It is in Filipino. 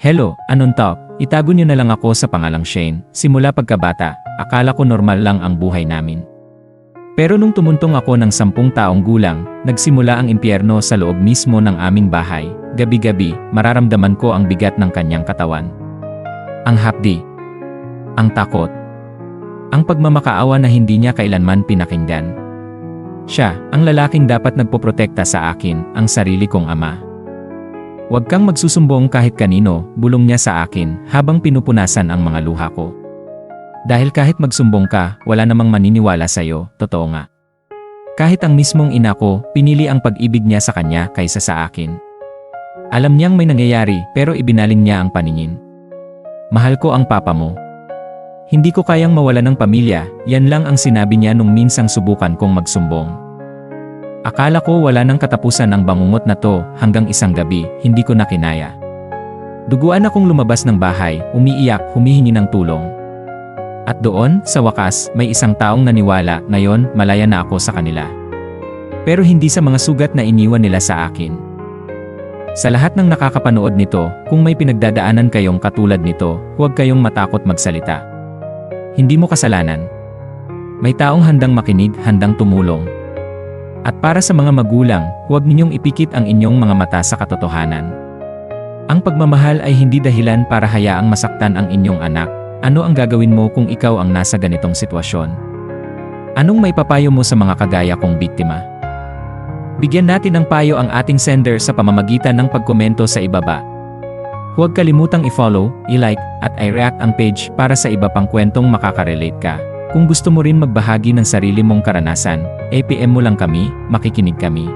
Hello, anong talk? Itago niyo na lang ako sa pangalang Shane. Simula pagkabata, akala ko normal lang ang buhay namin. Pero nung tumuntong ako ng 10 taong gulang, nagsimula ang impyerno sa loob mismo ng aming bahay. Gabi-gabi, mararamdaman ko ang bigat ng kanyang katawan. Ang hapdi. Ang takot. Ang pagmamakaawa na hindi niya kailanman pinakinggan. Siya, ang lalaking dapat nagpoprotekta sa akin, ang sarili kong ama. Huwag kang magsusumbong kahit kanino, bulong niya sa akin habang pinupunasan ang mga luha ko. Dahil kahit magsumbong ka, wala namang maniniwala sa'yo, totoo nga. Kahit ang mismong ina ko, pinili ang pag-ibig niya sa kanya kaysa sa akin. Alam niyang may nangyayari pero ibinaling niya ang paningin. Mahal ko ang papa mo. Hindi ko kayang mawala ng pamilya, yan lang ang sinabi niya nung minsang subukan kong magsumbong. Akala ko wala nang katapusan ang bangungot na to hanggang isang gabi, hindi ko na kinaya. Duguan akong lumabas ng bahay, umiiyak, humihingi ng tulong. At doon, sa wakas, may isang taong naniwala, ngayon, malaya na ako sa kanila. Pero hindi sa mga sugat na iniwan nila sa akin. Sa lahat ng nakakapanood nito, kung may pinagdadaanan kayong katulad nito, huwag kayong matakot magsalita. Hindi mo kasalanan. May taong handang makinig, handang tumulong. At para sa mga magulang, huwag ninyong ipikit ang inyong mga mata sa katotohanan. Ang pagmamahal ay hindi dahilan para hayaang masaktan ang inyong anak. Ano ang gagawin mo kung ikaw ang nasa ganitong sitwasyon? Anong may papayo mo sa mga kagaya kong biktima? Bigyan natin ng payo ang ating sender sa pamamagitan ng pagkomento sa ibaba. Huwag kalimutang i-follow, i-like, at i-react ang page para sa iba pang kwentong makaka-relate ka. Kung gusto mo rin magbahagi ng sarili mong karanasan, PM mo lang kami, makikinig kami.